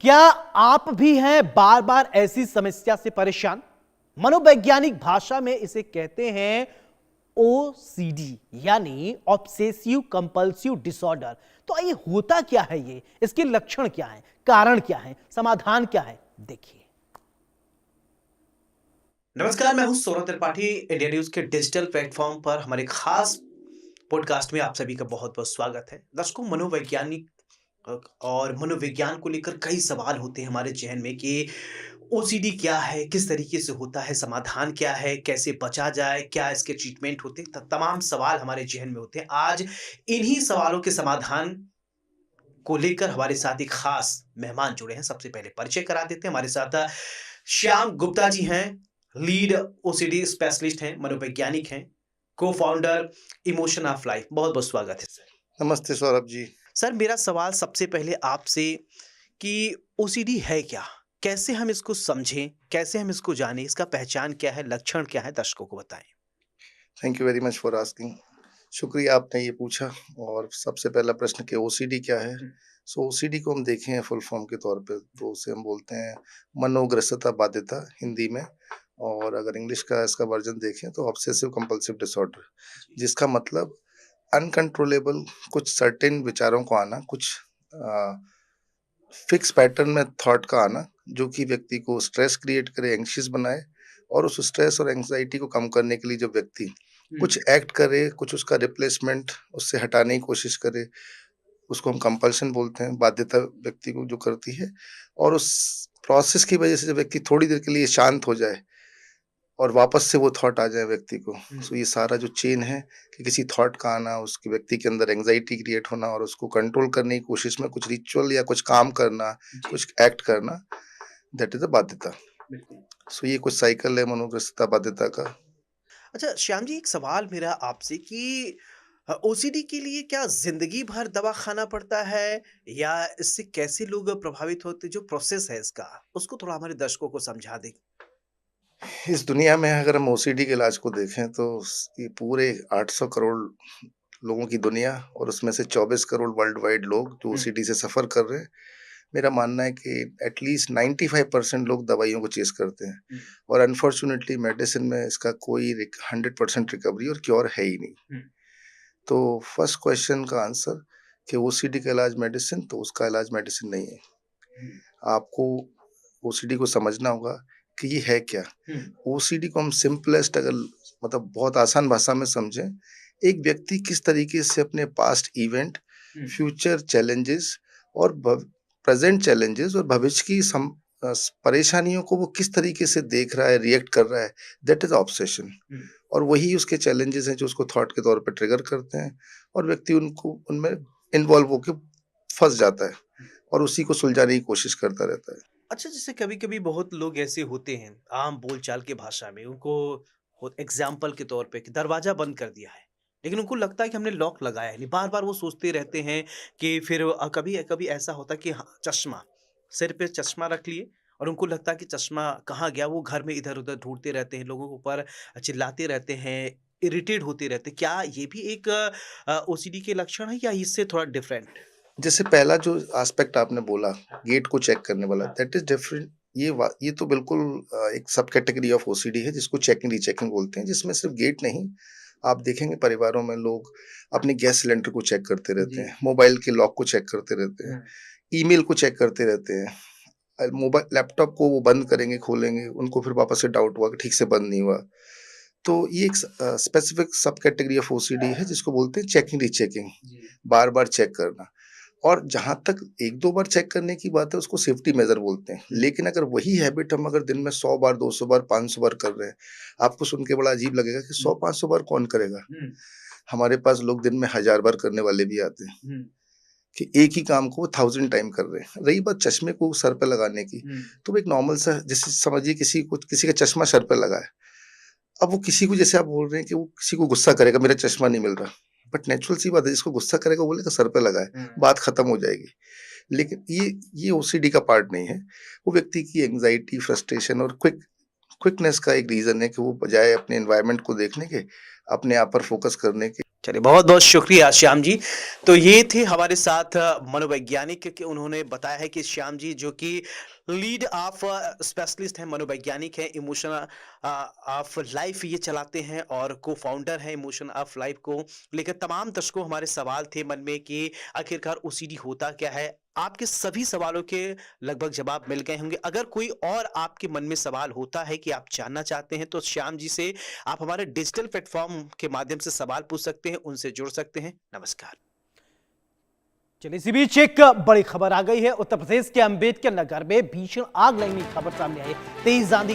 क्या आप भी हैं बार बार ऐसी समस्या से परेशान? मनोवैज्ञानिक भाषा में इसे कहते हैं ओसीडी यानी ऑब्सेसिव कंपल्सिव डिसऑर्डर। तो ये होता क्या है, ये इसके लक्षण क्या हैं, कारण क्या हैं, समाधान क्या है, देखिए। नमस्कार, मैं हूं सौरभ त्रिपाठी। इंडिया न्यूज के डिजिटल प्लेटफॉर्म पर हमारे खास पॉडकास्ट में आप सभी का बहुत-बहुत स्वागत है। दर्शकों, मनोवैज्ञानिक और मनोविज्ञान को लेकर कई सवाल होते हैं हमारे ज़हन में कि ओसीडी क्या है, किस तरीके से होता है, समाधान क्या है, कैसे बचा जाए, क्या इसके ट्रीटमेंट होते हैं, तमाम सवाल हमारे ज़हन में होते हैं। आज इन्हीं सवालों के समाधान को लेकर हमारे साथ एक खास मेहमान जुड़े हैं। सबसे पहले परिचय करा देते हैं। हमारे साथ श्याम गुप्ता जी हैं, लीड ओसीडी स्पेशलिस्ट हैं, मनोवैज्ञानिक हैं, को-फाउंडर इमोशन ऑफ लाइफ। बहुत-बहुत स्वागत है सर। नमस्ते सौरभ जी। सर, मेरा सवाल सबसे पहले आपसे कि ओसीडी है क्या? कैसे हम इसको समझें? कैसे हम इसको जानें? इसका पहचान क्या है? लक्षण क्या है? दर्शकों को बताएँ। Thank you very much for asking. शुक्रिया आपने ये पूछा। और सबसे पहला प्रश्न कि ओसीडी क्या है? सो ओसीडी को हम देखें फुल फॉर्म के तौर पे तो उसे हम बोलते हैं मनोग्रस्तता बाध्यता हिंदी में, और अगर इंग्लिश का इसका वर्जन देखें तो ऑब्सेसिव कंपल्सिव डिसऑर्डर, जिसका मतलब अनकंट्रोलेबल कुछ सर्टेन विचारों को आना, कुछ फिक्स पैटर्न में थॉट का आना जो कि व्यक्ति को स्ट्रेस क्रिएट करे, एंग्शियस बनाए, और उस स्ट्रेस और एंग्जाइटी को कम करने के लिए जब व्यक्ति कुछ एक्ट करे, कुछ उसका रिप्लेसमेंट उससे हटाने की कोशिश करे, उसको हम कंपल्शन बोलते हैं, बाध्यता व्यक्ति को जो करती है। और उस प्रोसेस की वजह से जब व्यक्ति थोड़ी देर के लिए शांत हो जाए और वापस से वो थॉट आ जाए व्यक्ति को, सो ये सारा जो चेन है कि किसी थॉट का आना, उसके व्यक्ति के अंदर एंग्जाइटी क्रिएट होना और उसको कंट्रोल करने की कोशिश में कुछ रिचुअल या कुछ काम करना, कुछ एक्ट करना, दैट इज अ बाध्यता। सो ये कुछ साइकिल है मनोग्रस्तता बाध्यता का। अच्छा श्याम जी, एक सवाल मेरा आपसे कि ओसीडी के लिए क्या ज़िंदगी भर दवा खाना पड़ता है या इससे कैसे लोग प्रभावित होते हैं? जो प्रोसेस है इसका, उसको थोड़ा हमारे दर्शकों को समझा दें। इस दुनिया में अगर हम ओसीडी के इलाज को देखें तो ये पूरे 800 करोड़ लोगों की दुनिया, और उसमें से 24 करोड़ वर्ल्ड वाइड लोग जो ओसीडी से सफ़र कर रहे हैं। मेरा मानना है कि एटलीस्ट 95% लोग दवाइयों को चेस करते हैं, और अनफॉर्चुनेटली मेडिसिन में इसका कोई 100% रिकवरी और क्योर है ही नहीं। तो फर्स्ट क्वेश्चन का आंसर कि ओसीडी का इलाज मेडिसिन, तो उसका इलाज मेडिसिन नहीं है। आपको ओसीडी को समझना होगा कि ये है क्या। ओसीडी को हम सिंपलेस्ट, अगर मतलब बहुत आसान भाषा में समझें, एक व्यक्ति किस तरीके से अपने पास्ट इवेंट, फ्यूचर चैलेंजेस और प्रेजेंट चैलेंजेस और भविष्य की परेशानियों को वो किस तरीके से देख रहा है, रिएक्ट कर रहा है, दैट इज ऑब्सेशन। और वही उसके चैलेंजेस हैं जो उसको थॉट के तौर पे ट्रिगर करते हैं, और व्यक्ति उनको उनमें इन्वॉल्व होकर फंस जाता है और उसी को सुलझाने की कोशिश करता रहता है। अच्छा, जैसे कभी-कभी बहुत लोग ऐसे होते हैं, आम बोलचाल की भाषा में उनको एग्ज़ाम्पल के तौर पे कि दरवाज़ा बंद कर दिया है, लेकिन उनको लगता है कि हमने लॉक लगाया है नहीं। बार-बार वो सोचते रहते हैं कि फिर कभी-कभी ऐसा होता है कि हाँ, चश्मा, सिर पे चश्मा रख लिए और उनको लगता है कि चश्मा कहाँ गया? वो घर में इधर-उधर ढूँढते रहते हैं, लोगों के ऊपर चिल्लाते रहते हैं, इरिटेट होते रहते हैं। क्या ये भी एक ओसीडी के लक्षण है या इससे थोड़ा डिफरेंट? जैसे पहला जो एस्पेक्ट आपने बोला, गेट को चेक करने वाला, दैट इज डिफरेंट। ये तो बिल्कुल एक सब कैटेगरी ऑफ ओसीडी है जिसको चेकिंग रीचेकिंग बोलते हैं, जिसमें सिर्फ गेट नहीं, आप देखेंगे परिवारों में लोग अपने गैस सिलेंडर को चेक करते रहते हैं, मोबाइल के लॉक को चेक करते रहते हैं, ईमेल को चेक करते रहते हैं, मोबाइल लैपटॉप को वो बंद करेंगे, खोलेंगे, उनको फिर वापस से डाउट हुआ कि ठीक से बंद नहीं हुआ। तो ये एक स्पेसिफिक सब कैटेगरी ऑफ ओसीडी है जिसको बोलते हैं चेकिंग रीचेकिंग, बार बार चेक करना। और जहाँ तक 1-2 बार चेक करने की बात है, उसको सेफ्टी मेजर बोलते हैं। लेकिन अगर वही हैबिट हम अगर दिन में 100 बार, 200 बार, 500 बार कर रहे हैं, आपको सुन के बड़ा अजीब लगेगा कि 100-500 बार कौन करेगा? हमारे पास लोग दिन में 1000 बार करने वाले भी आते हैं कि एक ही काम को वो 1000 टाइम कर रहे हैं। रही बात चश्मे को सर पे लगाने की, तो वो एक नॉर्मल सा, जैसे समझिए किसी का चश्मा सर पे लगा है। अब वो किसी को, जैसे आप बोल रहे हैं कि वो किसी को गुस्सा करेगा, मेरा चश्मा नहीं मिल रहा, बट नेचुरल सी बात है, जिसको गुस्सा करेगा वो बोलेगा सर पे लगा है, बात खत्म हो जाएगी। लेकिन ये ओसीडी का पार्ट नहीं है। वो व्यक्ति की एंग्जाइटी, फ्रस्ट्रेशन और क्विकनेस का एक रीजन है कि वो बजाय अपने एनवायरनमेंट को देखने के, अपने आप पर फोकस करने के, चलिए बहुत बहुत शुक्रिया श्याम जी। तो ये थे हमारे साथ मनोवैज्ञानिक कि उन्होंने बताया है कि श्याम जी जो कि लीड ऑफ स्पेशलिस्ट हैं, मनोवैज्ञानिक हैं, इमोशन ऑफ लाइफ ये चलाते हैं और को फाउंडर हैं इमोशन ऑफ लाइफ को लेकर। तमाम दर्शकों हमारे सवाल थे मन में कि आखिरकार ओसीडी होता क्या है। आपके सभी सवालों के लगभग जवाब मिल गए होंगे। अगर कोई और आपके मन में सवाल होता है कि आप जानना चाहते हैं तो श्याम जी से आप हमारे डिजिटल प्लेटफॉर्म के माध्यम से सवाल पूछ सकते हैं, उनसे जुड़ सकते हैं। नमस्कार। चलिए इसी बीच एक बड़ी खबर आ गई है। उत्तर प्रदेश के अंबेडकर नगर में भीषण आग लगने की खबर सामने आई। तेज आंधी